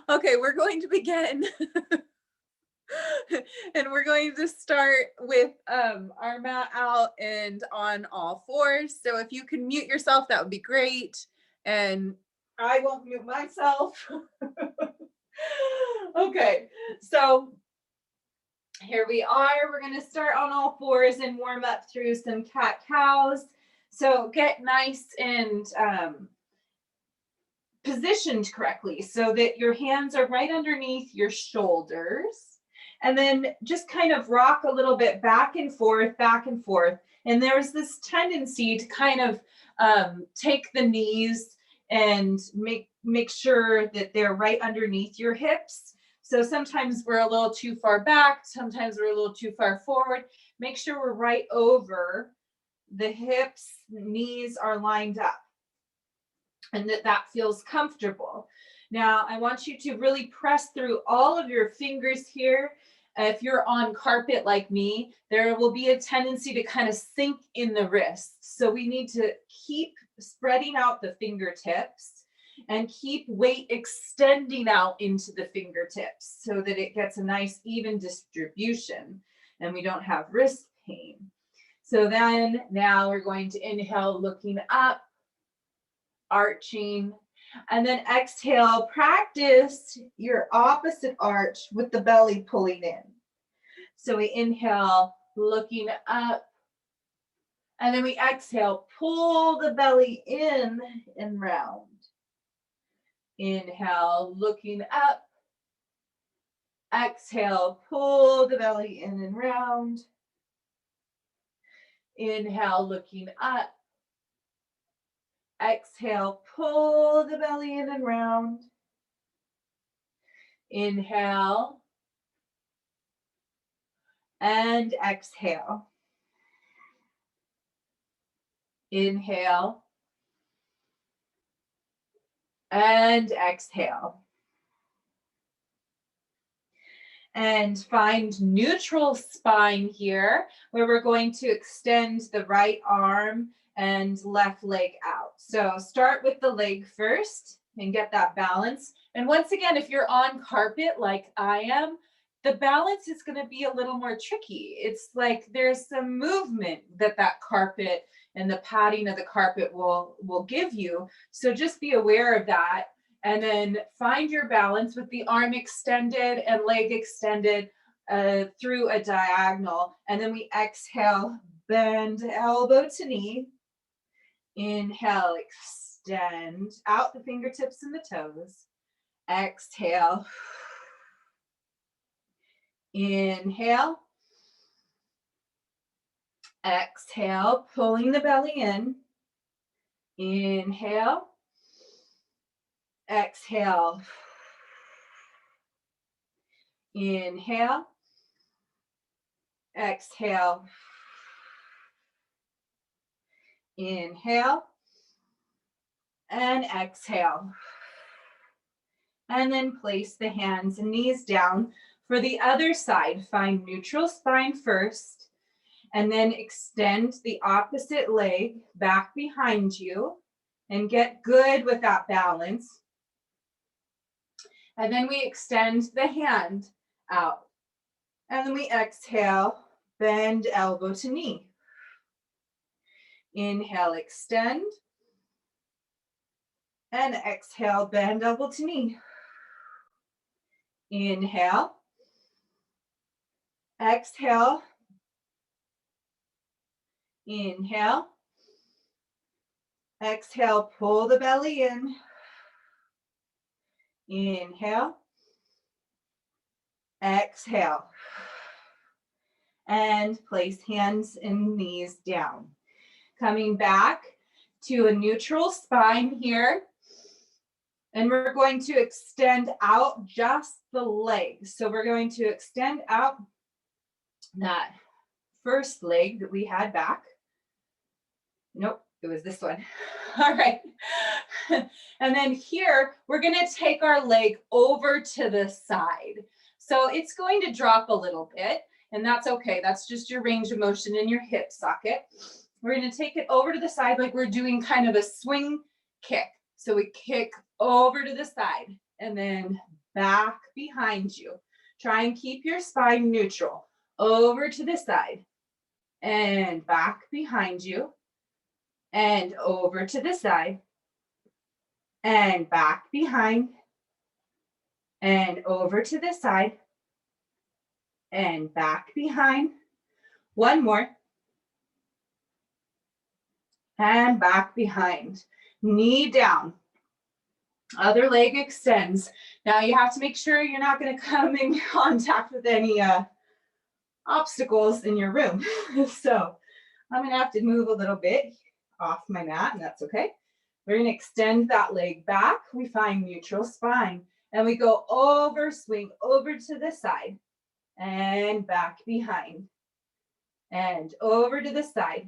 Okay, we're going to begin. And we're going to start with our mat out and on all fours. So if you can mute yourself, that would be great. And I won't mute myself. Okay, so here we are. We're going to start on all fours and warm up through some cat-cows. So get nice and positioned correctly so that your hands are right underneath your shoulders. And then just kind of rock a little bit back and forth, back and forth. And there's this tendency to kind of take the knees and make sure that they're right underneath your hips. So sometimes we're a little too far back, sometimes we're a little too far forward. Make sure we're right over the hips, knees are lined up, and that feels comfortable. Now, I want you to really press through all of your fingers here. If you're on carpet like me, there will be a tendency to kind of sink in the wrists. So we need to keep spreading out the fingertips and keep weight extending out into the fingertips so that it gets a nice even distribution and we don't have wrist pain. So then now we're going to inhale, looking up, arching, and then exhale. Practice your opposite arch with the belly pulling in. So we inhale, looking up, and then we exhale, pull the belly in and round. Inhale, looking up. Exhale, pull the belly in and round. Inhale, looking up. Exhale, pull the belly in and round. Inhale. And exhale. Inhale. And exhale. And find neutral spine here, where we're going to extend the right arm and left leg out. So start with the leg first and get that balance. And once again, if you're on carpet like I am, the balance is going to be a little more tricky. It's like there's some movement that carpet and the padding of the carpet will give you. So just be aware of that. And then find your balance with the arm extended and leg extended through a diagonal. And then we exhale, bend elbow to knee. Inhale, extend out the fingertips and the toes. Exhale. Inhale. Exhale, pulling the belly in. Inhale. Exhale. Inhale. Exhale. Inhale. And exhale. And then place the hands and knees down. For the other side, find neutral spine first, and then extend the opposite leg back behind you and get good with that balance. And then we extend the hand out. And then we exhale, bend elbow to knee. Inhale, extend. And exhale, bend elbow to knee. Inhale. Exhale. Inhale. Exhale, pull the belly in. Inhale. Exhale. And place hands and knees down. Coming back to a neutral spine here. And we're going to extend out just the legs. So we're going to extend out that first leg that we had back. Nope, it was this one. All right. And then here, we're going to take our leg over to the side. So it's going to drop a little bit, and that's okay. That's just your range of motion in your hip socket. We're going to take it over to the side like we're doing kind of a swing kick. So we kick over to the side and then back behind you. Try and keep your spine neutral. Over to the side and back behind you and over to the side and back behind and over to the side and back behind. One more. And back behind. Knee down. Other leg extends. Now you have to make sure you're not going to come in contact with any obstacles in your room. So I'm going to have to move a little bit off my mat, and that's okay. We're going to extend that leg back. We find neutral spine. And we go over, swing over to the side and back behind. And over to the side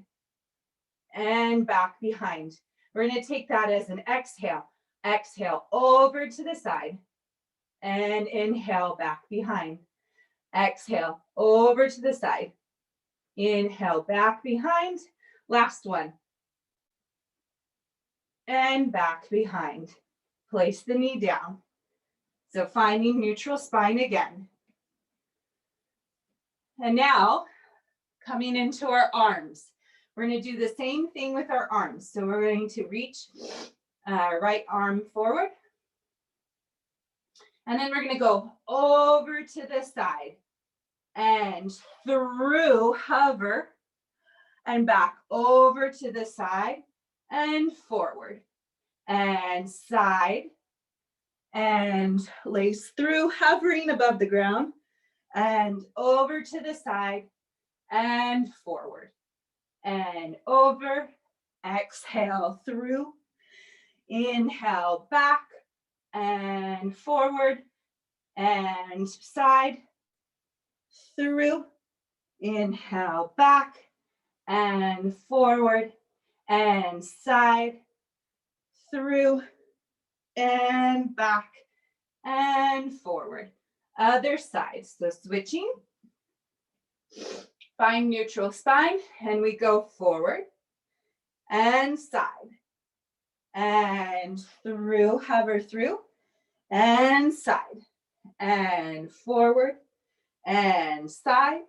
and back behind. We're going to take that as an exhale. Exhale over to the side and inhale back behind. Exhale over to the side. Inhale back behind. Last one. And back behind. Place the knee down. So finding neutral spine again. And now coming into our arms. We're going to do the same thing with our arms. So we're going to reach our right arm forward. And then we're going to go over to the side and through, hover, and back over to the side and forward and side and lace through, hovering above the ground and over to the side and forward and over. Exhale through, inhale back and forward and side, through, inhale back and forward and side, through and back and forward. Other side. So switching. Find neutral spine and we go forward and side and through, hover through and side and forward and side,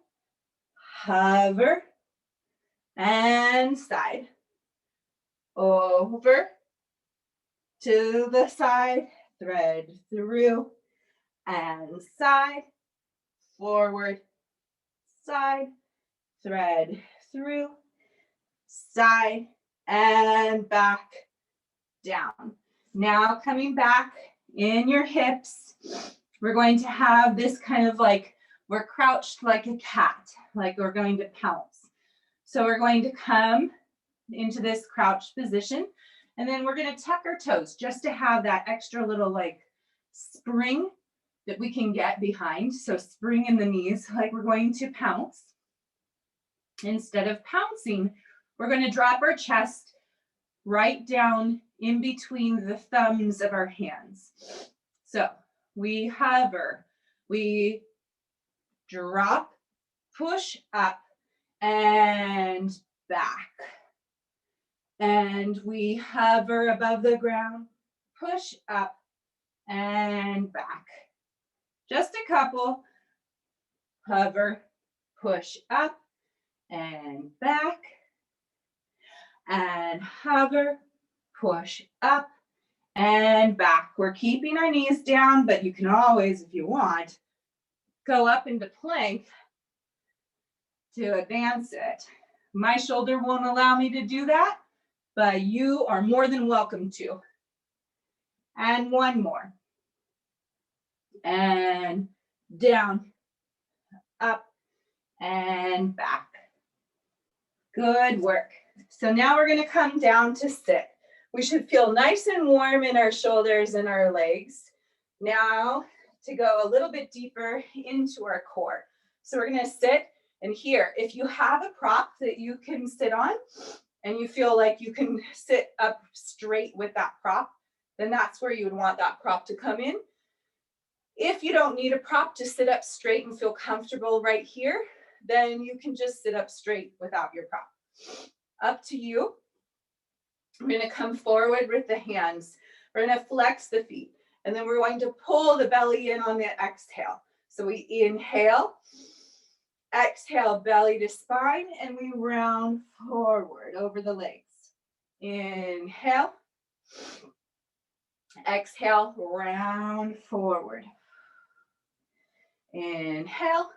hover and side, over to the side, thread through and side, forward, side, thread through, side, and back down. Now coming back in your hips, we're going to have this kind of like, we're crouched like a cat, like we're going to pounce. So we're going to come into this crouched position, and then we're going to tuck our toes just to have that extra little like spring that we can get behind. So spring in the knees, like we're going to pounce. Instead of pouncing, we're going to drop our chest right down in between the thumbs of our hands. So we hover, we drop, push up and back. And we hover above the ground, push up and back. Just a couple. Hover, push up and back. And hover, push up and back. We're keeping our knees down, but you can always, if you want, go up into plank to advance it. My shoulder won't allow me to do that, but you are more than welcome to. And one more. And down, up, and back. Good work. So now we're going to come down to sit. We should feel nice and warm in our shoulders and our legs. Now to go a little bit deeper into our core. So we're going to sit, and here, if you have a prop that you can sit on and you feel like you can sit up straight with that prop, then that's where you would want that prop to come in. If you don't need a prop to sit up straight and feel comfortable right here, then you can just sit up straight without your prop. Up to you. We're going to come forward with the hands. We're going to flex the feet. And then we're going to pull the belly in on the exhale. So we inhale, exhale, belly to spine, and we round forward over the legs. Inhale, exhale, round forward. Inhale,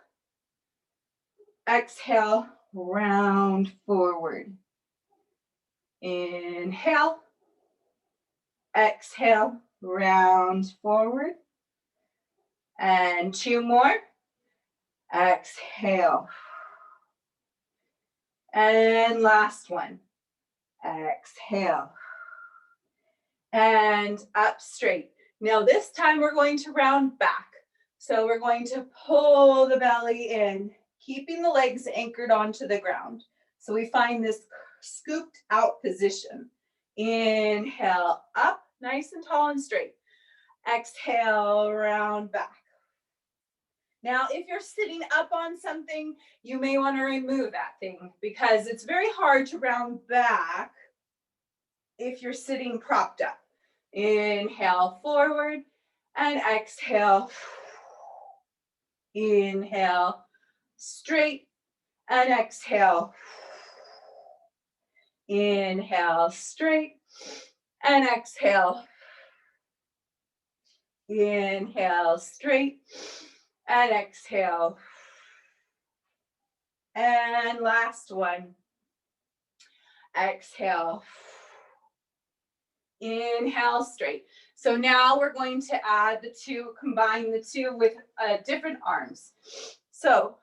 exhale, round forward. Inhale, exhale, round forward. And 2 more. Exhale. And last one. Exhale. And up straight. Now this time we're going to round back. So we're going to pull the belly in, keeping the legs anchored onto the ground. So we find this scooped out position. Inhale, up, nice and tall and straight. Exhale, round back. Now, if you're sitting up on something, you may want to remove that thing because it's very hard to round back if you're sitting propped up. Inhale, forward, and exhale. Inhale, straight, and exhale. Inhale, straight, and exhale. Inhale, straight, and exhale. And last one. Exhale. Inhale, straight. So now we're going to add the two, combine the two with different arms. So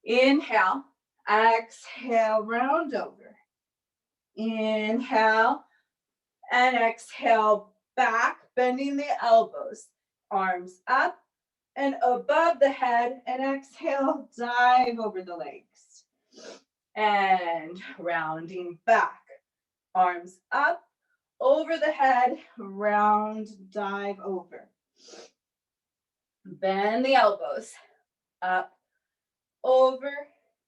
inhale, exhale, round over. Inhale, and exhale, back, bending the elbows. Arms up and above the head, and exhale, dive over the legs. And rounding back, arms up, over the head, round, dive over. Bend the elbows, up, over,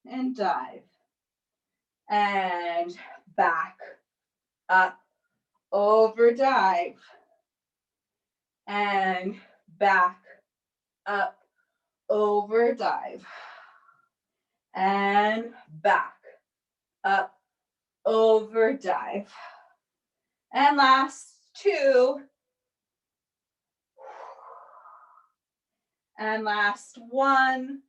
and dive. And back, up, over, dive. And back, up, over, dive. And back, up, over, dive. And last 2. And last 1.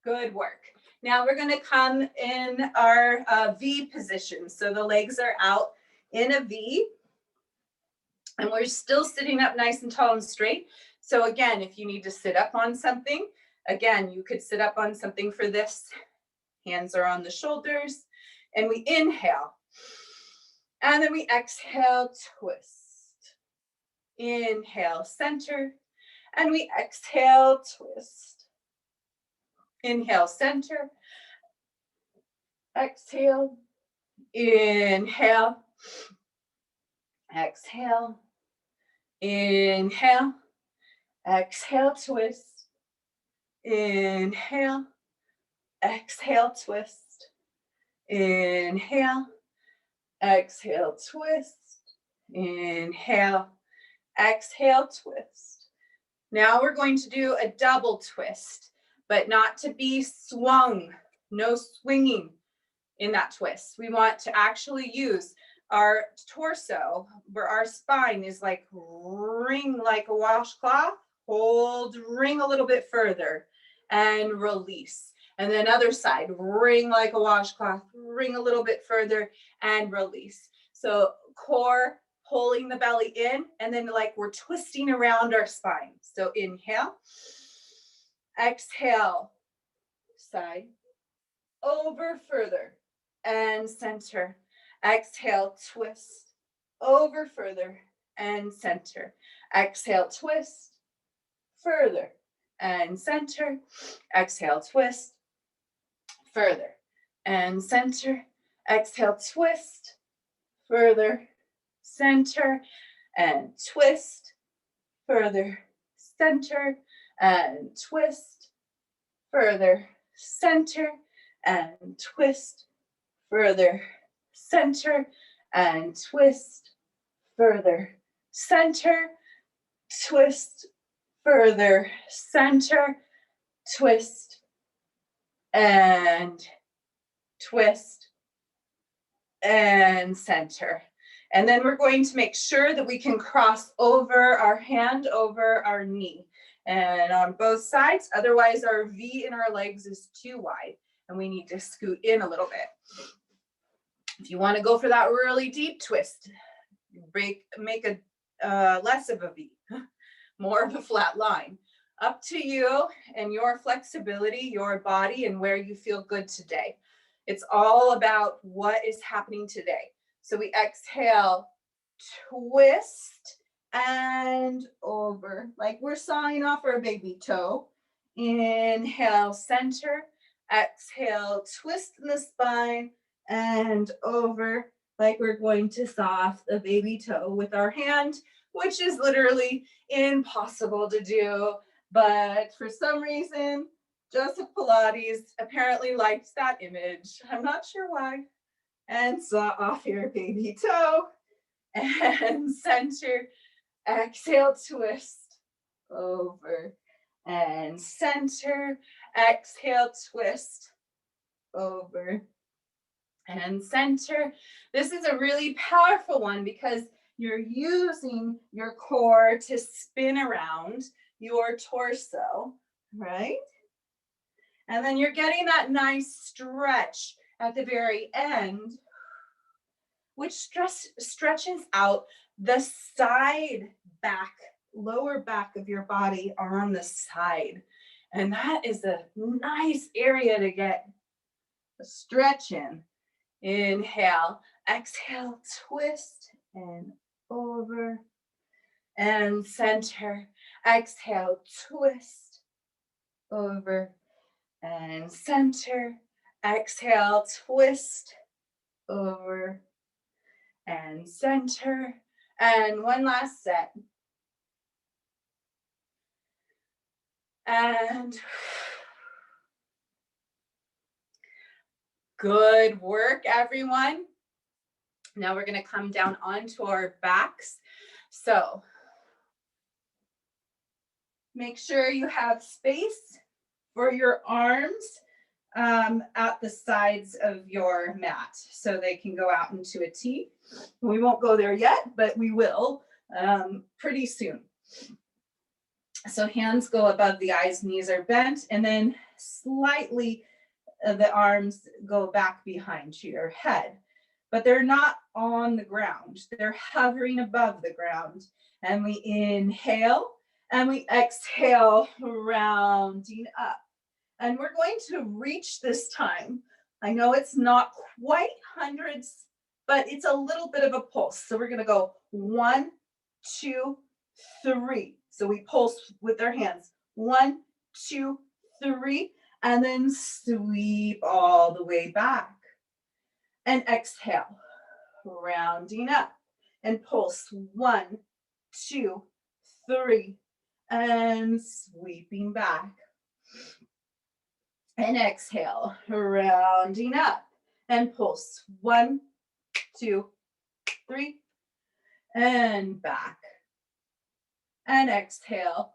Good work. Now we're going to come in our V position. So the legs are out in a V. And we're still sitting up nice and tall and straight. So again, if you need to sit up on something, again, you could sit up on something for this. Hands are on the shoulders. And we inhale. And then we exhale, twist. Inhale, center. And we exhale, twist. Inhale, center. Exhale. Inhale. Exhale. Inhale. Exhale, twist. Inhale. Exhale, twist. Inhale. Exhale, twist. Inhale. Exhale, twist. Now we're going to do a double twist, but not to be swung. No swinging in that twist. We want to actually use our torso, where our spine is like wring like a washcloth. Hold, wring a little bit further, and release. And then other side, wring like a washcloth, wring a little bit further, and release. So core, pulling the belly in, and then like we're twisting around our spine. So inhale, exhale, side, over further, and center. Exhale, twist, over further, and center. Exhale, twist, further, and center. Exhale, twist, further, and center. Exhale, twist, further, center, and twist, further, center, and twist, further, center, and twist, further, center, and twist, further, center, twist, further, center, twist, and twist, and center. And then we're going to make sure that we can cross over our hand over our knee and on both sides. Otherwise, our V in our legs is too wide and we need to scoot in a little bit. If you want to go for that really deep twist, make a less of a V, more of a flat line. Up to you and your flexibility, your body, and where you feel good today. It's all about what is happening today. So we exhale, twist, and over, like we're sawing off our baby toe. Inhale, center, exhale, twist in the spine, and over, like we're going to saw off the baby toe with our hand, which is literally impossible to do. But for some reason, Joseph Pilates apparently likes that image. I'm not sure why. And saw off your baby toe and center, exhale, twist, over, and center, exhale, twist, over, and center. This is a really powerful one because you're using your core to spin around your torso, right? And then you're getting that nice stretch at the very end, which stretches out the side back, lower back of your body on the side. And that is a nice area to get a stretch in. Inhale, exhale, twist, and over, and center. Exhale, twist, over, and center. Exhale, twist, over, and center. And one last set. And good work, everyone. Now we're going to come down onto our backs. So make sure you have space for your arms at the sides of your mat so they can go out into a T. We won't go there yet, but we will pretty soon. So hands go above the eyes, knees are bent, and then slightly the arms go back behind your head. But they're not on the ground. They're hovering above the ground. And we inhale and we exhale, rounding up. And we're going to reach this time. I know it's not quite hundreds, but it's a little bit of a pulse. So we're going to go 1, 2, 3. So we pulse with our hands. 1, 2, 3, and then sweep all the way back. And exhale, rounding up, and pulse 1, 2, 3, and sweeping back. And exhale, rounding up, and pulse 1, 2, 3, and back. And exhale.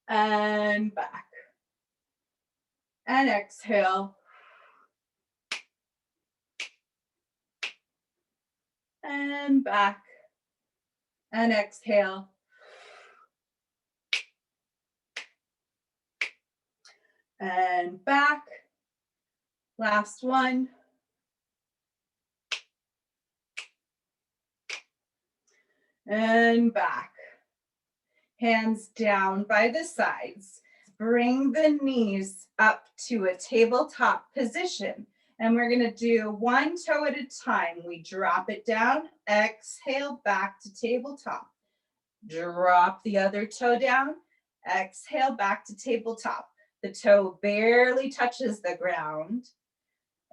And back. And exhale. And back. And exhale. And back. Last one. And back. Hands down by the sides. Bring the knees up to a tabletop position. And we're going to do one toe at a time. We drop it down, exhale, back to tabletop. Drop the other toe down, exhale, back to tabletop. The toe barely touches the ground.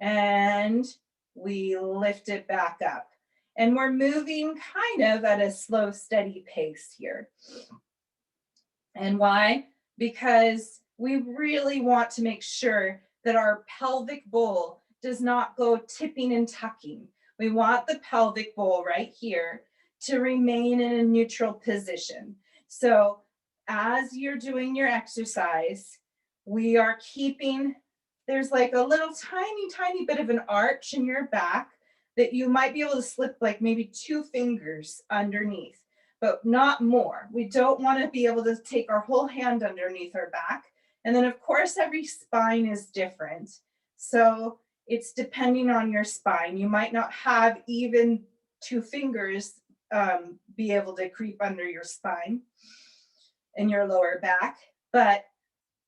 And we lift it back up. And we're moving kind of at a slow, steady pace here. And why? Because we really want to make sure that our pelvic bowl does not go tipping and tucking. We want the pelvic bowl right here to remain in a neutral position. So as you're doing your exercise, we are keeping, there's like a little tiny bit of an arch in your back that you might be able to slip like maybe 2 fingers underneath, but not more. We don't want to be able to take our whole hand underneath our back. And then of course, every spine is different. So it's depending on your spine. You might not have even 2 fingers be able to creep under your spine and your lower back, but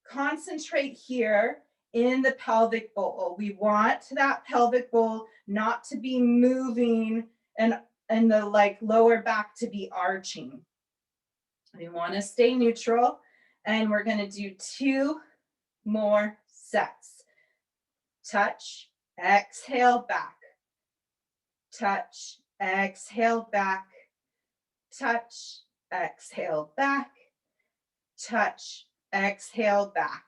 concentrate here in the pelvic bowl. We want that pelvic bowl not to be moving and the like lower back to be arching. We want to stay neutral, and we're going to do 2 more sets. Touch, exhale back, touch, exhale back, touch, exhale back, touch, exhale back.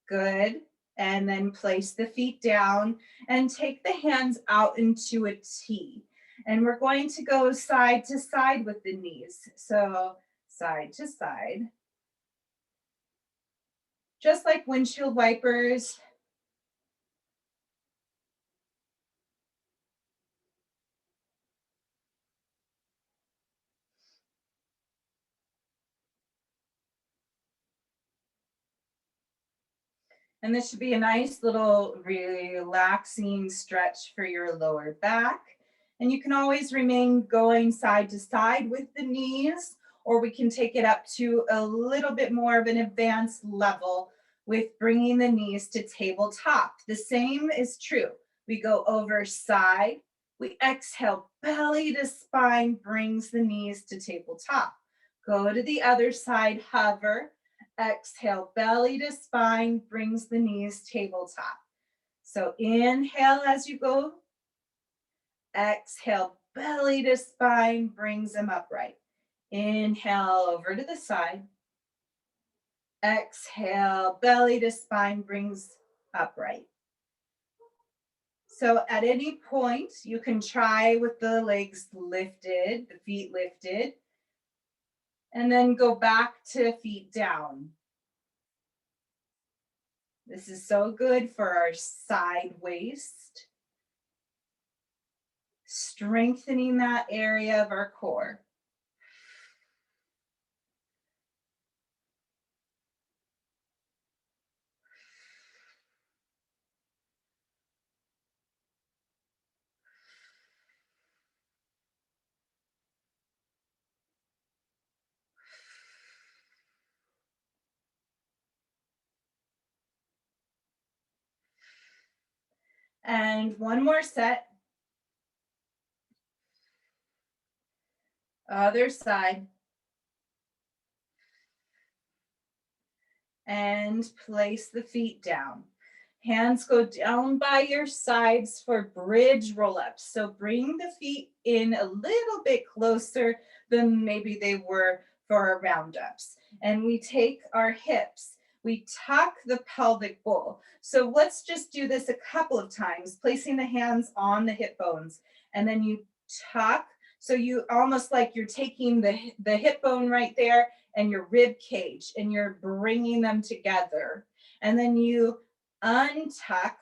Good. And then place the feet down and take the hands out into a T. And we're going to go side to side with the knees. So side to side. Just like windshield wipers. And this should be a nice little relaxing stretch for your lower back. And you can always remain going side to side with the knees, or we can take it up to a little bit more of an advanced level with bringing the knees to tabletop. The same is true. We go over side, we exhale, belly to spine brings the knees to tabletop. Go to the other side, hover. Exhale, belly to spine, brings the knees tabletop. So inhale as you go. Exhale, belly to spine, brings them upright. Inhale over to the side. Exhale, belly to spine, brings upright. So at any point, you can try with the legs lifted, the feet lifted, and then go back to feet down. This is so good for our side waist, strengthening that area of our core. And one more set. Other side. And place the feet down. Hands go down by your sides for bridge roll-ups. So bring the feet in a little bit closer than maybe they were for our round-ups. And we take our hips. We tuck the pelvic bowl. So let's just do this a couple of times, placing the hands on the hip bones. And then you tuck. So you almost like you're taking the hip bone right there and your rib cage, and you're bringing them together. And then you untuck,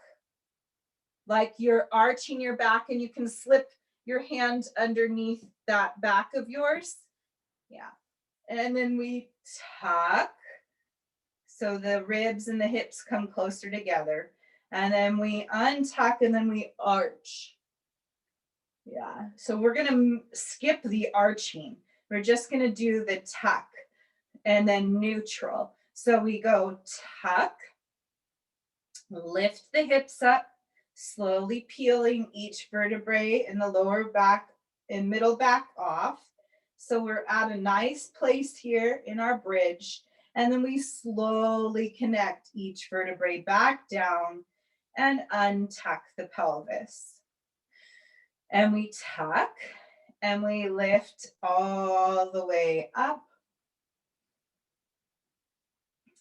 like you're arching your back, and you can slip your hand underneath that back of yours. Yeah. And then we tuck. So the ribs and the hips come closer together. And then we untuck, and then we arch. Yeah. So we're going to skip the arching. We're just going to do the tuck and then neutral. So we go tuck, lift the hips up, slowly peeling each vertebrae in the lower back and middle back off. So we're at a nice place here in our bridge. And then we slowly connect each vertebrae back down and untuck the pelvis. And we tuck and we lift all the way up.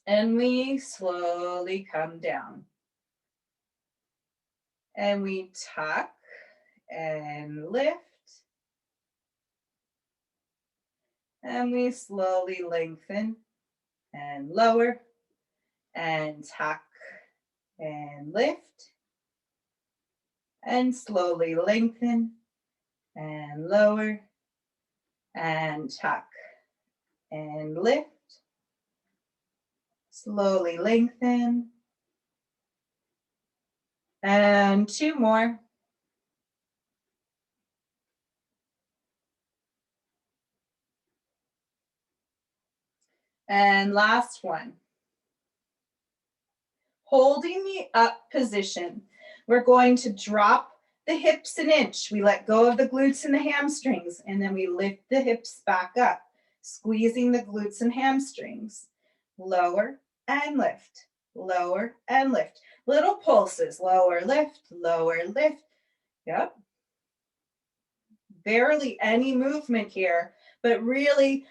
And we slowly come down. And we tuck and lift. And we slowly lengthen and lower and tuck and lift and slowly lengthen and lower and tuck and lift. Slowly lengthen. And 2 more. And last one. Holding the up position, we're going to drop the hips an inch. We let go of the glutes and the hamstrings, and then we lift the hips back up, squeezing the glutes and hamstrings. Lower and lift, lower and lift. Little pulses, lower, lift, lower, lift. Yep. Barely any movement here, but really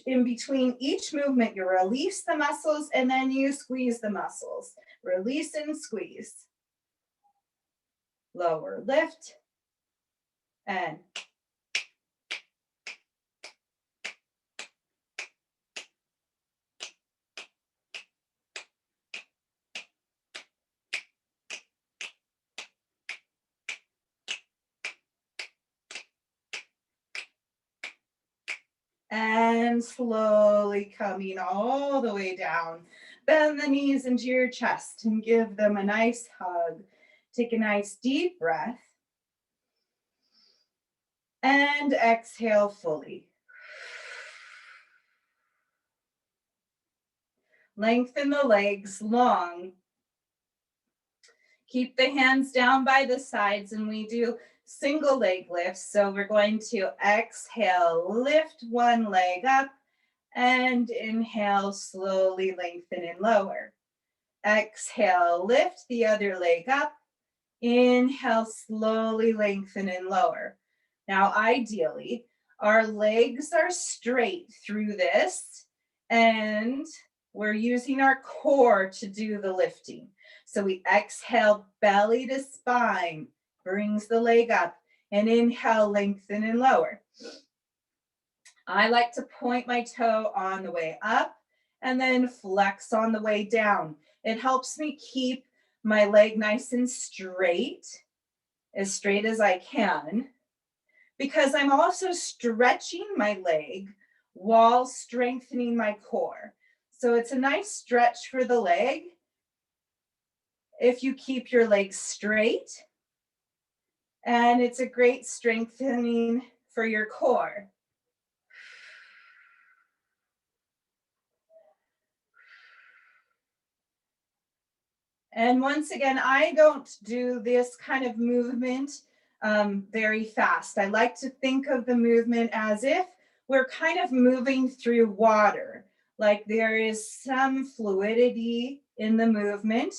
in between each movement, you release the muscles and then you squeeze the muscles. Release and squeeze. Lower, lift, and slowly coming all the way down. Bend the knees into your chest and give them a nice hug. Take a nice deep breath. And exhale fully. Lengthen the legs long. Keep the hands down by the sides, and we do single leg lifts. So we're going to exhale, lift one leg up, and inhale, slowly lengthen and lower. Exhale, lift the other leg up. Inhale, slowly lengthen and lower. Now, ideally, our legs are straight through this, and we're using our core to do the lifting. So we exhale, belly to spine, brings the leg up, and inhale, lengthen and lower. I like to point my toe on the way up and then flex on the way down. It helps me keep my leg nice and straight as I can, because I'm also stretching my leg while strengthening my core. So it's a nice stretch for the leg if you keep your legs straight, and it's a great strengthening for your core. And once again, I don't do this kind of movement very fast. I like to think of the movement as if we're kind of moving through water, like there is some fluidity in the movement,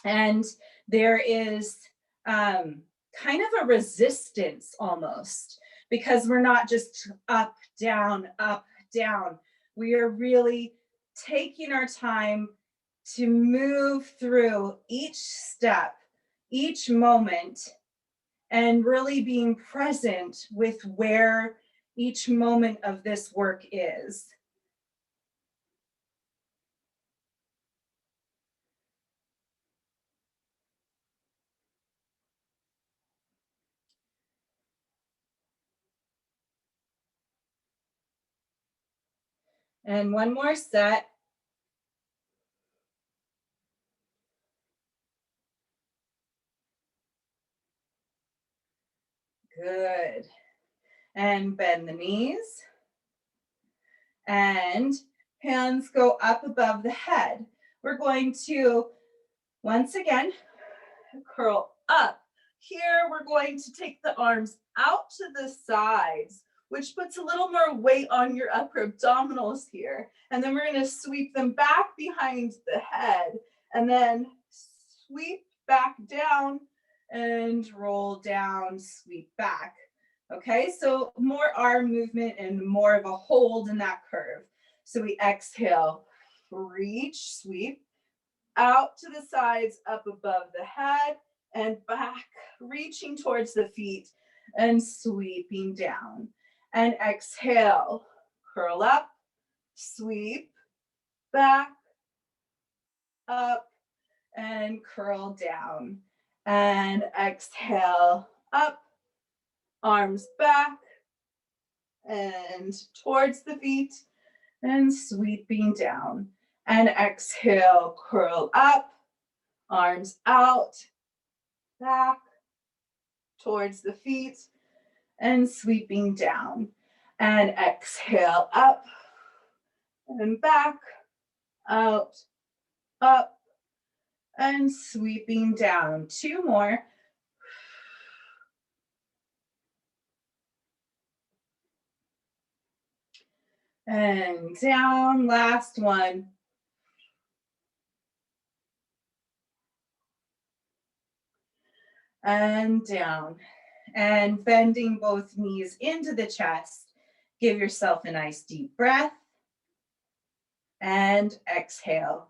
and there is kind of a resistance almost, because we're not just up, down, up, down. We are really taking our time to move through each step, each moment, and really being present with where each moment of this work is. And one more set. Good. And bend the knees. And hands go up above the head. We're going to, once again, curl up. Here, we're going to take the arms out to the sides, which puts a little more weight on your upper abdominals here. And then we're going to sweep them back behind the head, and then sweep back down and roll down, sweep back. Okay, so more arm movement and more of a hold in that curve. So we exhale, reach, sweep, out to the sides, up above the head, and back, reaching towards the feet and sweeping down. And exhale, curl up, sweep, back, up, and curl down. And exhale, up, arms back, and towards the feet, and sweeping down. And exhale, curl up, arms out, back, towards the feet, and sweeping down. And exhale, up, and back, out, up, and sweeping down. 2 more. And down, last one. And down. And bending both knees into the chest. Give yourself a nice deep breath. And exhale.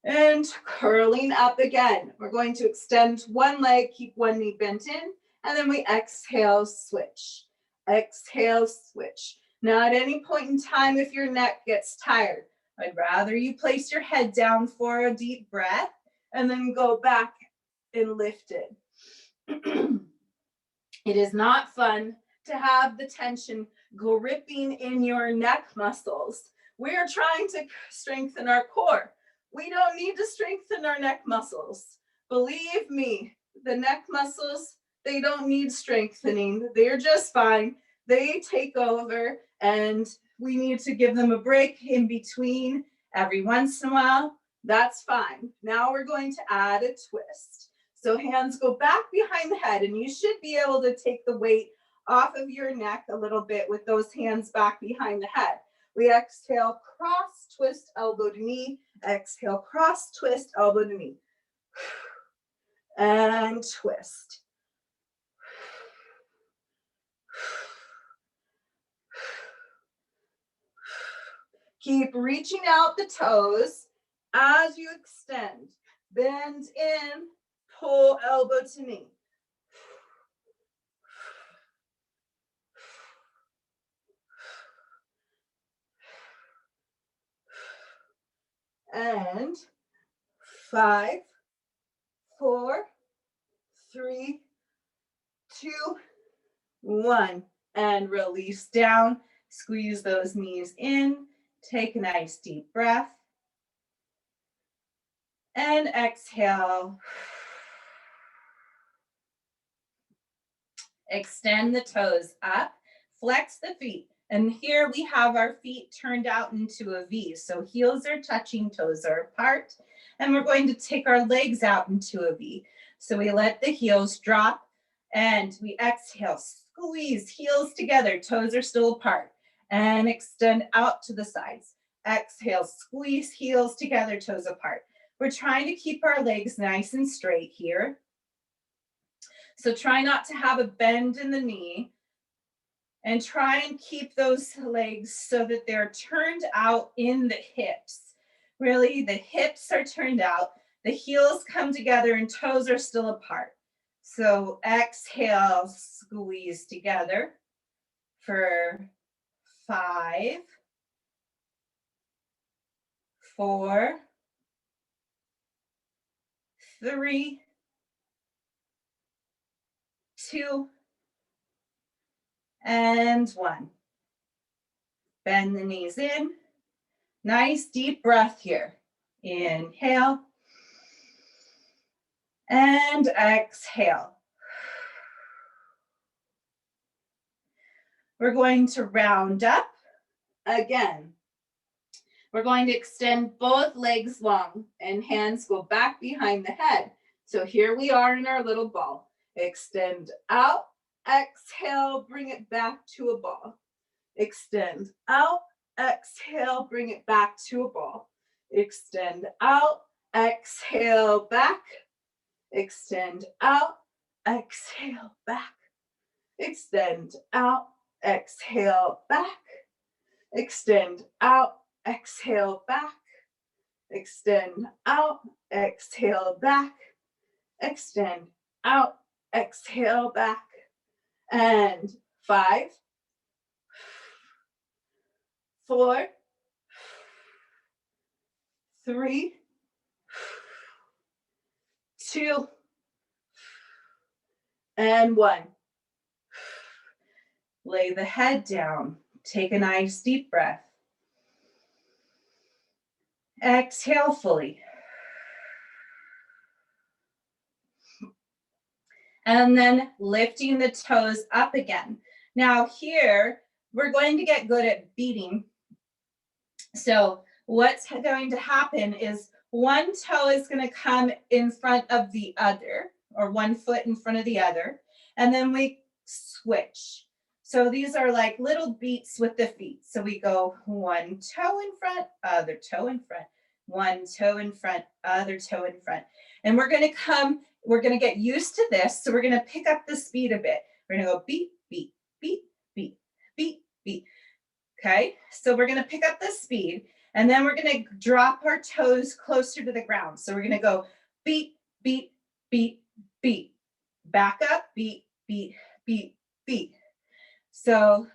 And curling up again. We're going to extend one leg, keep one knee bent in, and then we exhale, switch. Exhale, switch. Now at any point in time, if your neck gets tired, I'd rather you place your head down for a deep breath and then go back and lift it. It is not fun to have the tension gripping in your neck muscles. We are trying to strengthen our core. We don't need to strengthen our neck muscles. Believe me, the neck muscles, they don't need strengthening. They're just fine. They take over, and we need to give them a break in between every once in a while. That's fine. Now we're going to add a twist. So hands go back behind the head, and you should be able to take the weight off of your neck a little bit with those hands back behind the head. We exhale, cross, twist, elbow to knee. Exhale, cross, twist, elbow to knee. And twist. Keep reaching out the toes as you extend. Bend in, pull elbow to knee. And 5, 4, 3, 2, 1. And release down. Squeeze those knees in. Take a nice deep breath. And exhale. Extend the toes up. Flex the feet. And here we have our feet turned out into a V. So heels are touching, toes are apart. And we're going to take our legs out into a V. So we let the heels drop and we exhale, squeeze heels together, toes are still apart. And extend out to the sides. Exhale, squeeze heels together, toes apart. We're trying to keep our legs nice and straight here. So try not to have a bend in the knee. And try and keep those legs so that they're turned out in the hips. Really, the hips are turned out, the heels come together, and toes are still apart. So exhale, squeeze together for 5, 4, 3, 2, and 1. Bend the knees in. Nice deep breath here. Inhale. And exhale. We're going to round up again. We're going to extend both legs long and hands go back behind the head. So here we are in our little ball. Extend out, exhale, bring it back to a ball. Extend out, exhale, bring it back to a ball. Extend out, exhale, back. Extend out, exhale, back. Extend out, exhale, back. Extend out, exhale, back. extend out, exhale back, extend out, exhale back, and 5, 4, 3, 2, and 1. Lay the head down. Take a nice deep breath. Exhale fully. And then lifting the toes up again. Now here, we're going to get good at beating. So what's going to happen is one toe is going to come in front of the other, or one foot in front of the other, and then we switch. So these are like little beats with the feet. So we go one toe in front, other toe in front, one toe in front, other toe in front. And we're going to get used to this. So we're going to pick up the speed a bit. We're going to go beat, beat, beat, beat, beat, beat. Okay, so we're going to pick up the speed, and then we're going to drop our toes closer to the ground. So we're going to go beat, beat, beat, beat. Back up, beat, beat, beat, beat. So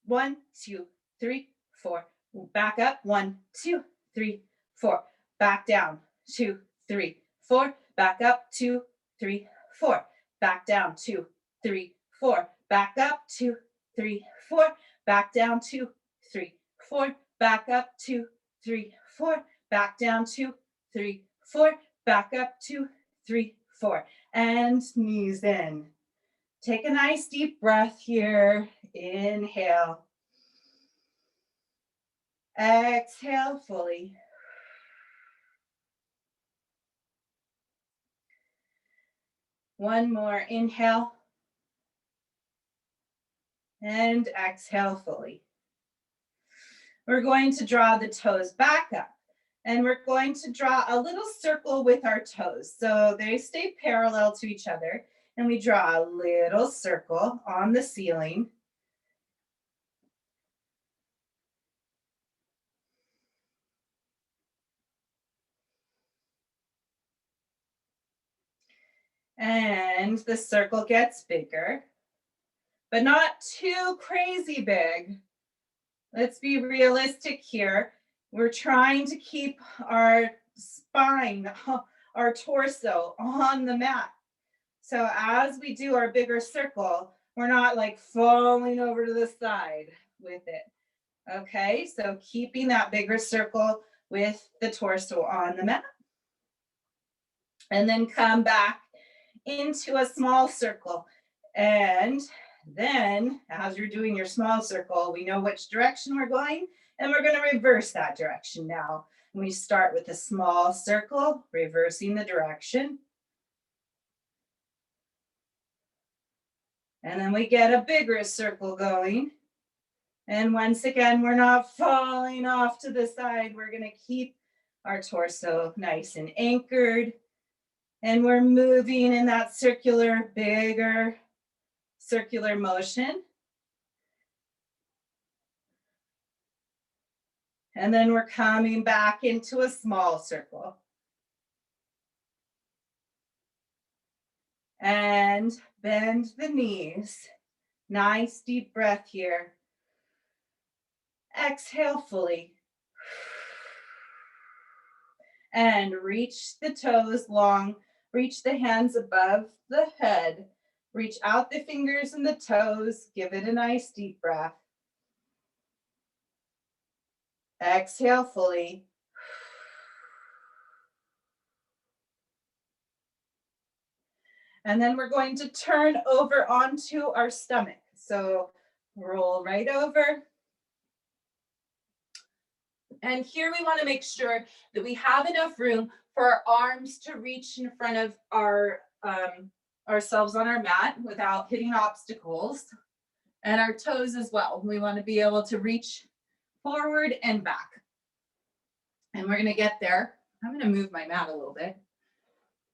1, 2, 3, 4. Back up, 1, 2, 3, 4. Back down, 2, 3, 4. Back up, 2, 3, 4. Back down, 2, 3, 4. Back up, 2, 3, 4. Back down, 2, 3, 4. Back up, 2, 3, 4. Back down, 2, 3, 4. Back up, 2, 3, 4. And knees in. Take a nice deep breath here. Inhale. Exhale fully. One more inhale. And exhale fully. We're going to draw the toes back up. And we're going to draw a little circle with our toes. So they stay parallel to each other. And we draw a little circle on the ceiling. And the circle gets bigger, but not too crazy big. Let's be realistic here. We're trying to keep our spine, our torso on the mat. So as we do our bigger circle, we're not like falling over to the side with it. Okay, so keeping that bigger circle with the torso on the mat. And then come back into a small circle. And then as you're doing your small circle, we know which direction we're going, and we're going to reverse that direction now. And we start with a small circle, reversing the direction. And then we get a bigger circle going. And once again, we're not falling off to the side. We're going to keep our torso nice and anchored. And we're moving in that circular, bigger circular motion. And then we're coming back into a small circle. And bend the knees. Nice deep breath here. Exhale fully. And reach the toes long. Reach the hands above the head. Reach out the fingers and the toes. Give it a nice deep breath. Exhale fully. And then we're going to turn over onto our stomach. So roll right over. And here we want to make sure that we have enough room for our arms to reach in front of our ourselves on our mat without hitting obstacles, and our toes as well. We want to be able to reach forward and back. And we're going to get there. I'm going to move my mat a little bit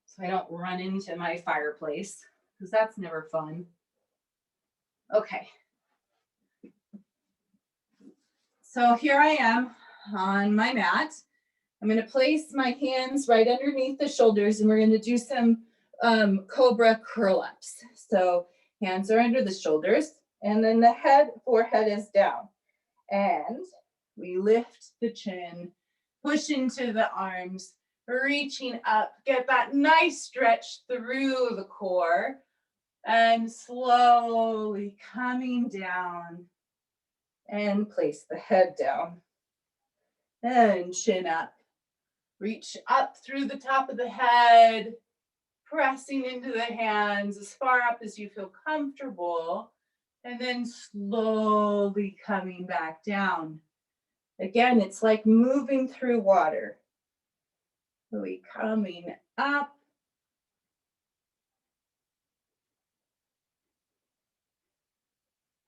so I don't run into my fireplace, because that's never fun. Okay. So here I am on my mat. I'm going to place my hands right underneath the shoulders, and we're going to do some cobra curl ups. So hands are under the shoulders, and then the forehead is down. And we lift the chin, push into the arms, reaching up, get that nice stretch through the core, and slowly coming down and place the head down. And chin up. Reach up through the top of the head, pressing into the hands as far up as you feel comfortable, and then slowly coming back down. Again, it's like moving through water. Really coming up.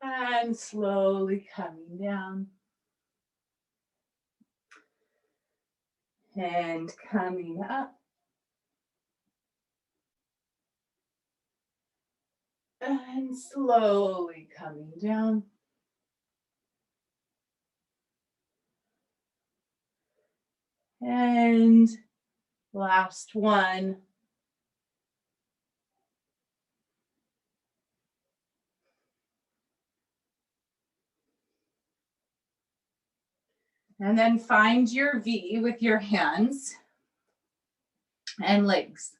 And slowly coming down. And coming up. And slowly coming down. And last one. And then find your V with your hands and legs.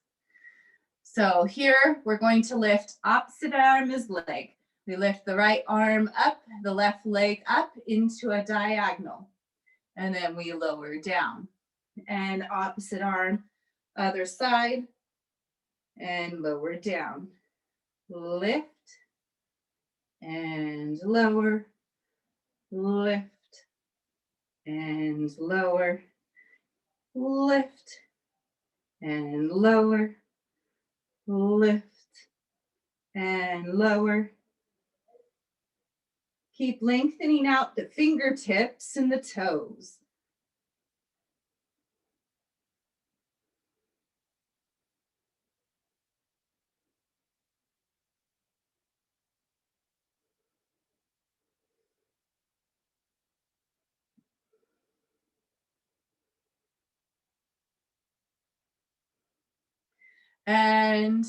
So here we're going to lift opposite arm as leg. We lift the right arm up, the left leg up into a diagonal. And then we lower down. And opposite arm, other side, and lower down. Lift and lower, lift and lower, lift and lower, lift and lower. Keep lengthening out the fingertips and the toes. And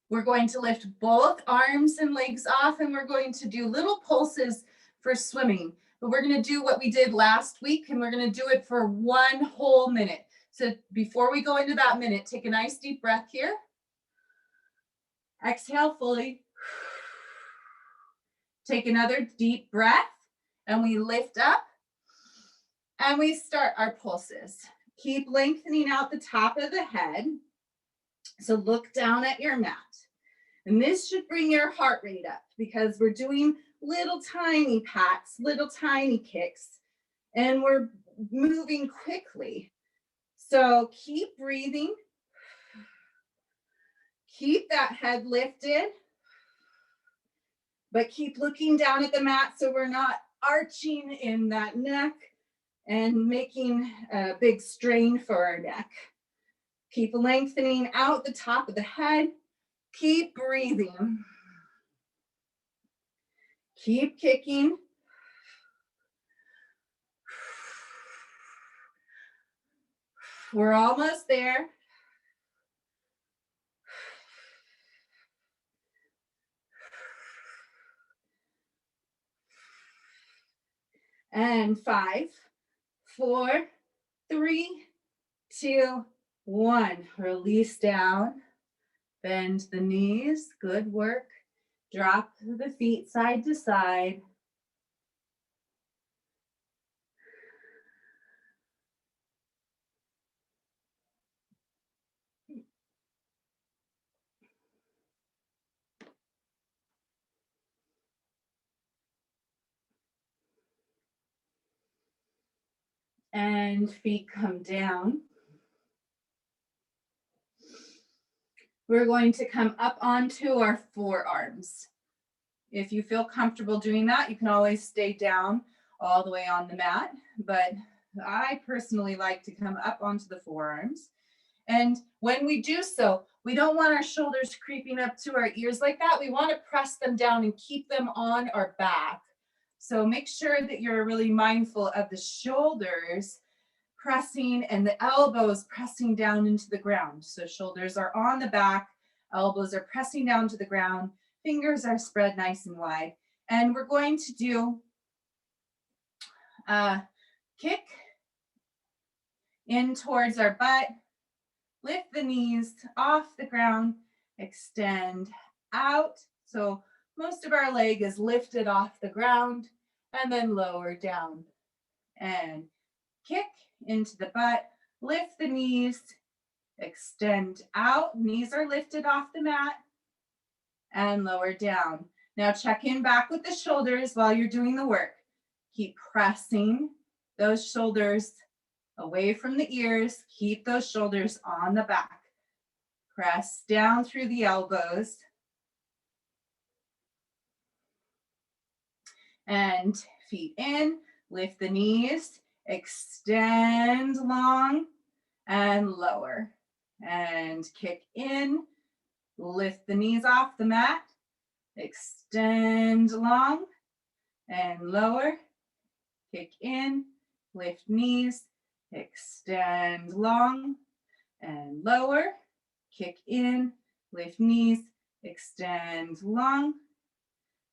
we're going to lift both arms and legs off, and we're going to do little pulses for swimming. But we're going to do what we did last week, and we're going to do it for 1 whole minute. So before we go into that minute, take a nice deep breath here. Exhale fully. Take another deep breath, and we lift up, and we start our pulses. Keep lengthening out the top of the head. So look down at your mat. And this should bring your heart rate up because we're doing little tiny pats, little tiny kicks, and we're moving quickly. So keep breathing. Keep that head lifted, but keep looking down at the mat so we're not arching in that neck and making a big strain for our neck. Keep lengthening out the top of the head. Keep breathing. Keep kicking. We're almost there. And 5, 4, 3, 2, 1. Release down. Bend the knees. Good work. Drop the feet side to side. And feet come down. We're going to come up onto our forearms. If you feel comfortable doing that, you can always stay down all the way on the mat, but I personally like to come up onto the forearms. And when we do so, we don't want our shoulders creeping up to our ears like that. We want to press them down and keep them on our back. So make sure that you're really mindful of the shoulders pressing, and the elbows pressing down into the ground. So shoulders are on the back, elbows are pressing down to the ground, fingers are spread nice and wide. And we're going to do a kick in towards our butt, lift the knees off the ground, extend out. So most of our leg is lifted off the ground, and then lower down. And kick into the butt, lift the knees, extend out. Knees are lifted off the mat, and lower down. Now check in back with the shoulders while you're doing the work. Keep pressing those shoulders away from the ears. Keep those shoulders on the back. Press down through the elbows. And feet in, lift the knees, extend long and lower. And kick in, lift the knees off the mat, extend long and lower. Kick in, lift knees, extend long and lower. Kick in, lift knees, extend long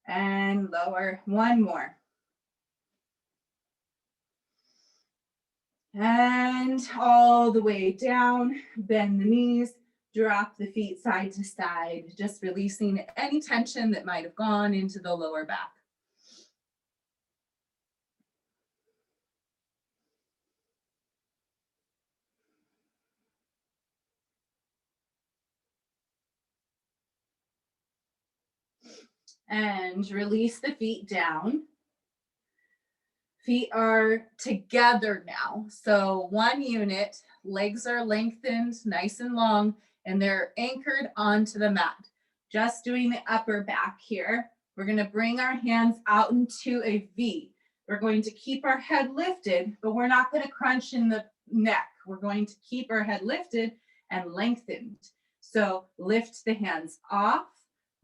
and lower. One more. And all the way down, bend the knees, drop the feet side to side, just releasing any tension that might have gone into the lower back. And release the feet down. Feet are together now. So one unit, legs are lengthened, nice and long, and they're anchored onto the mat. Just doing the upper back here. We're going to bring our hands out into a V. We're going to keep our head lifted, but we're not going to crunch in the neck. We're going to keep our head lifted and lengthened. So lift the hands off.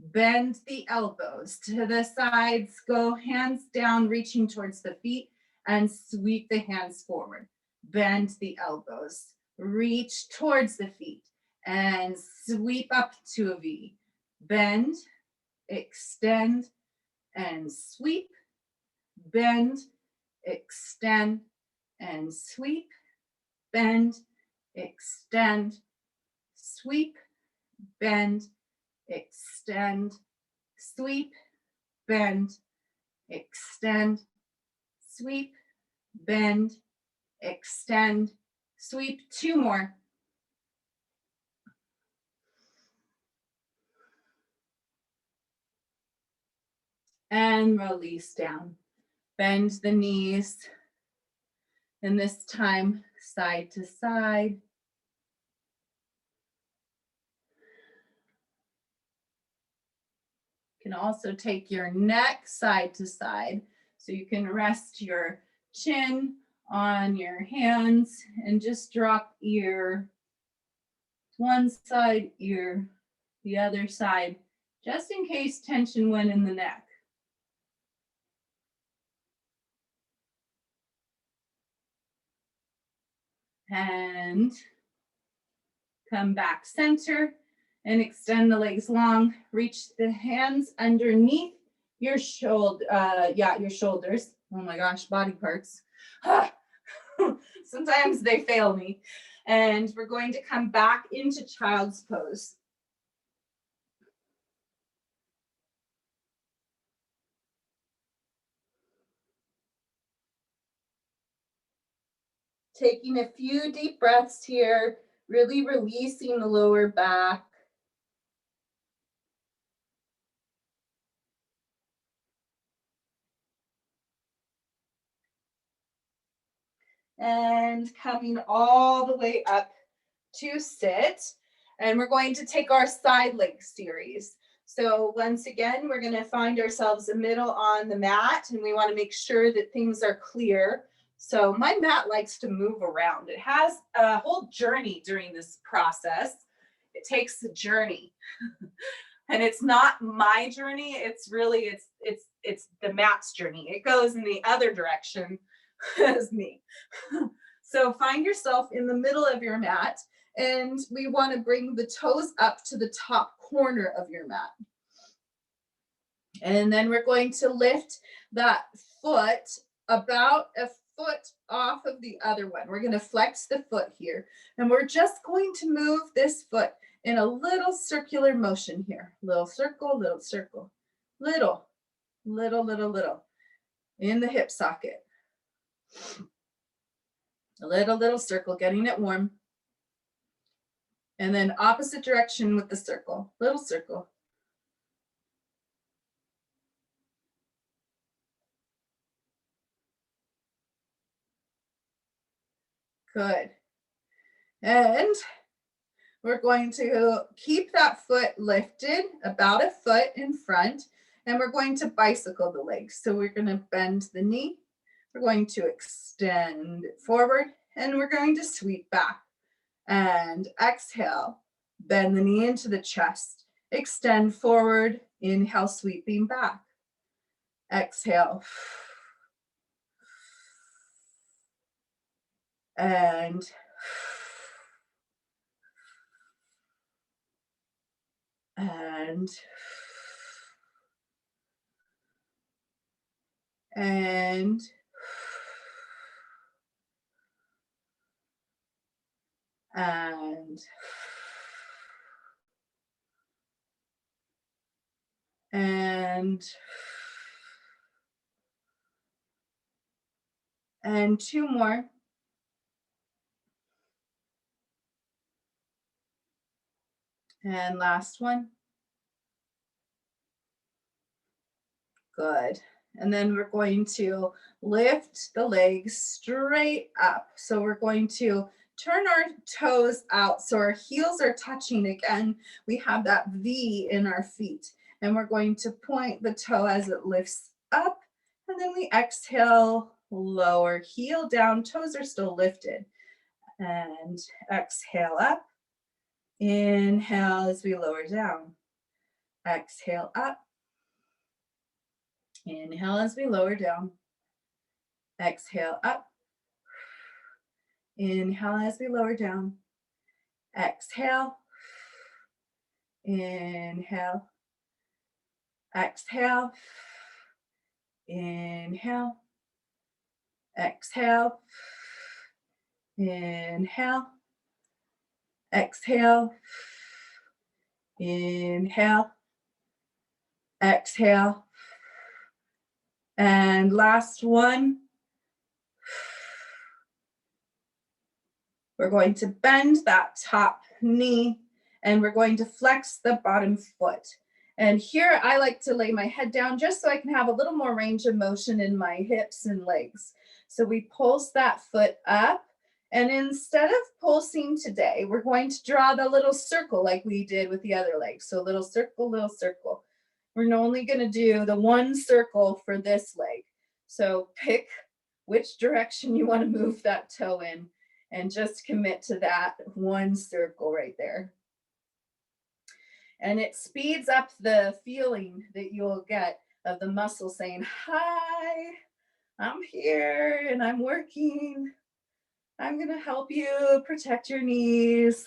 Bend the elbows to the sides, go hands down, reaching towards the feet, and sweep the hands forward. Bend the elbows, reach towards the feet, and sweep up to a V. Bend, extend, and sweep. Bend, extend, and sweep. Bend, extend, sweep, bend, extend, sweep, bend, extend, sweep, bend, extend, sweep. Two more. And release down. Bend the knees. And this time, side to side. You can also take your neck side to side. So you can rest your chin on your hands and just drop ear. One side, ear, the other side, just in case tension went in the neck. And come back center and extend the legs long. Reach the hands underneath your shoulder, your shoulders. Oh my gosh, body parts. Sometimes they fail me. And we're going to come back into child's pose. Taking a few deep breaths here, really releasing the lower back. And coming all the way up to sit. And we're going to take our side leg series. So once again, we're going to find ourselves a middle on the mat, and we want to make sure that things are clear. So my mat likes to move around. It has a whole journey during this process. It takes a journey. And it's not my journey. It's really, it's the mat's journey. It goes in the other direction as me. So find yourself in the middle of your mat, and we want to bring the toes up to the top corner of your mat. And then we're going to lift that foot about a foot off of the other one. We're going to flex the foot here, and we're just going to move this foot in a little circular motion here. Little circle, little circle, little, little, little, little in the hip socket. A little, little circle, getting it warm. And then opposite direction with the circle, little circle. Good. And we're going to keep that foot lifted about a foot in front, and we're going to bicycle the legs. So we're going to bend the knee, we're going to extend forward, and we're going to sweep back. And exhale, bend the knee into the chest, extend forward, inhale, sweeping back. Exhale. And and and and and two more. And last one. Good. And then we're going to lift the legs straight up. So we're going to turn our toes out so our heels are touching again. We have that V in our feet. And we're going to point the toe as it lifts up. And then we exhale, lower heel down. Toes are still lifted. And exhale up. Inhale as we lower down. Exhale up. Inhale as we lower down. Exhale up. Inhale as we lower down. Exhale. Inhale. Exhale. Inhale. Exhale. Inhale. Exhale. Inhale. Exhale. And last one. We're going to bend that top knee, and we're going to flex the bottom foot. And here I like to lay my head down just so I can have a little more range of motion in my hips and legs. So we pulse that foot up, and instead of pulsing today, we're going to draw the little circle like we did with the other leg. So little circle, little circle. We're only going to do the one circle for this leg. So pick which direction you want to move that toe in, and just commit to that one circle right there. And it speeds up the feeling that you'll get of the muscle saying, hi, I'm here and I'm working. I'm going to help you protect your knees.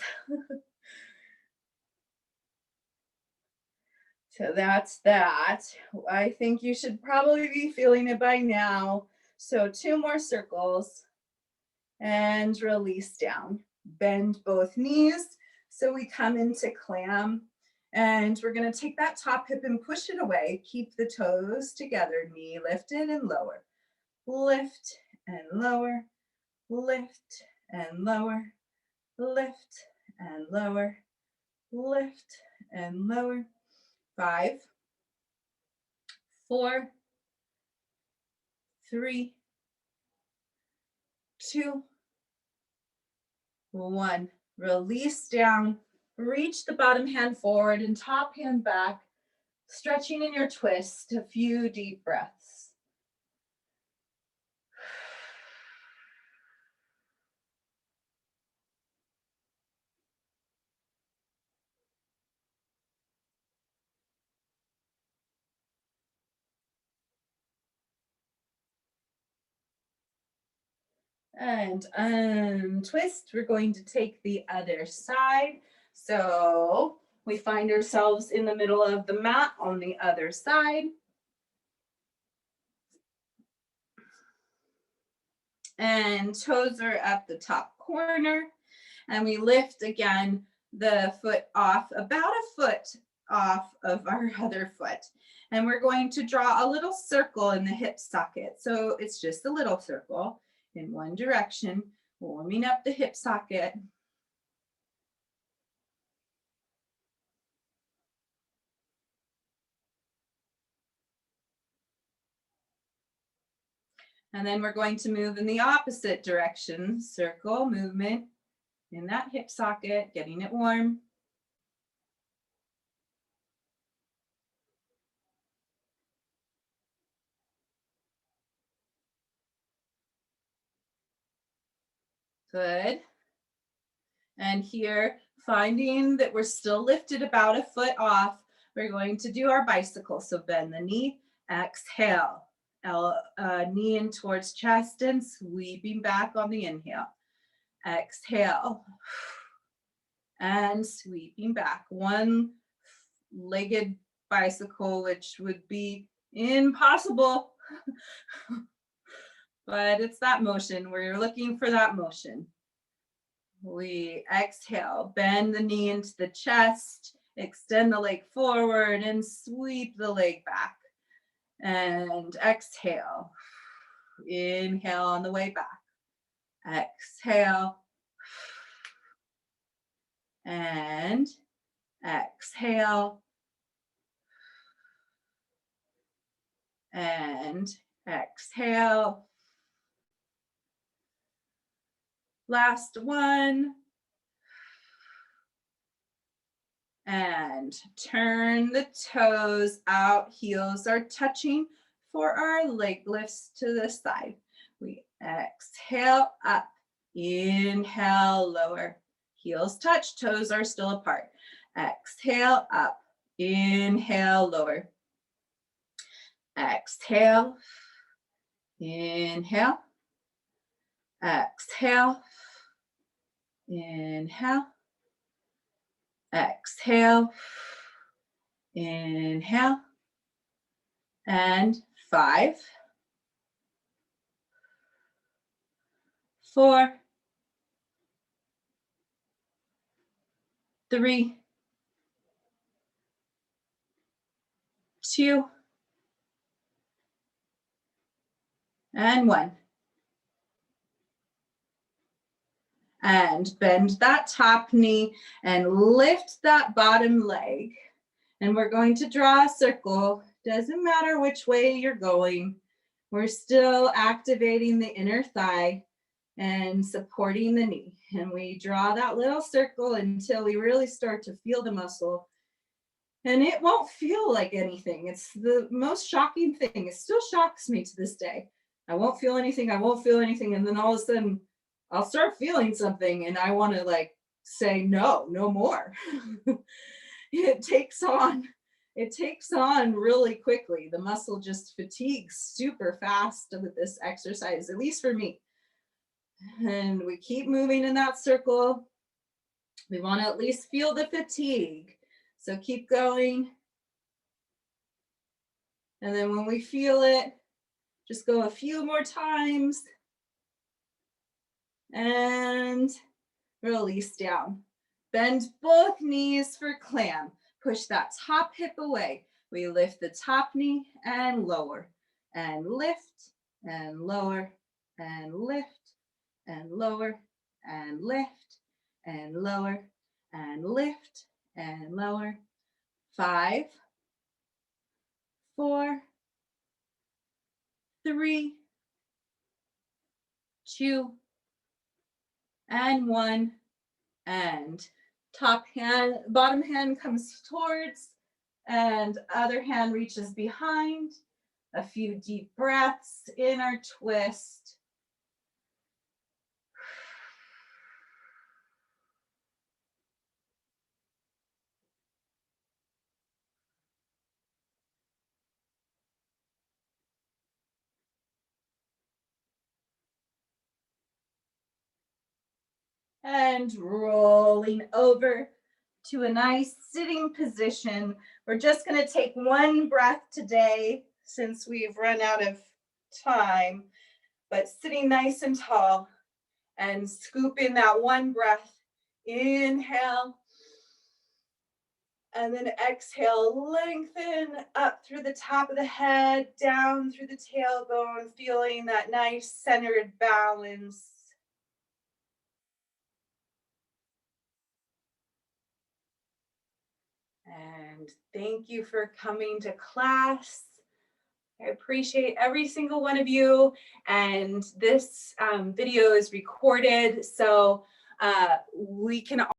So that's that. I think you should probably be feeling it by now. So 2 more circles and release down. Bend both knees so we come into clam. And we're going to take that top hip and push it away. Keep the toes together, knee lifted and lower. Lift and lower, lift and lower, lift and lower, lift and lower. 5, 4, 3, 2, 1. Release down. Reach the bottom hand forward and top hand back, stretching in your twist. A few deep breaths. And untwist. We're going to take the other side. So we find ourselves in the middle of the mat on the other side. And toes are at the top corner. And we lift again the foot off, about a foot off of our other foot. And we're going to draw a little circle in the hip socket. So it's just a little circle in one direction, warming up the hip socket. And then we're going to move in the opposite direction, circle movement in that hip socket, getting it warm. Good. And here, finding that we're still lifted about a foot off, we're going to do our bicycle. So bend the knee, exhale, knee in towards chest and sweeping back on the inhale. Exhale and sweeping back. One-legged bicycle, which would be impossible, but it's that motion. We're looking for that motion. We exhale, bend the knee into the chest, extend the leg forward and sweep the leg back. And exhale, inhale on the way back. Exhale, and exhale, and exhale. Last one. And turn the toes out, heels are touching for our leg lifts to the side. We exhale up, inhale, lower. Heels touch, toes are still apart. Exhale up, inhale, lower. Exhale, inhale, exhale, inhale, exhale, inhale, and 5, 4, 3, 2, and 1. And bend that top knee and lift that bottom leg. And we're going to draw a circle. Doesn't matter which way you're going. We're still activating the inner thigh and supporting the knee. And we draw that little circle until we really start to feel the muscle. And it won't feel like anything. It's the most shocking thing. It still shocks me to this day. I won't feel anything. And then all of a sudden I'll start feeling something and I want to like say, no more. It takes on really quickly. The muscle just fatigues super fast with this exercise, at least for me. And we keep moving in that circle. We want to at least feel the fatigue. So keep going. And then when we feel it, just go a few more times. And release down. Bend both knees for clam. Push that top hip away. We lift the top knee and lower. And lift and lower and lift and lower and lift and lower and lift and lower. 5, 4, 3, 2, and 1. And bottom hand comes towards, and other hand reaches behind. A few deep breaths in our twist. and rolling over to a nice sitting position. We're just going to take one breath today since we've run out of time, but sitting nice and tall and scoop in that one breath. Inhale. And then exhale, lengthen up through the top of the head, down through the tailbone, feeling that nice centered balance. And thank you for coming to class. I appreciate every single one of you. And this video is recorded, so we can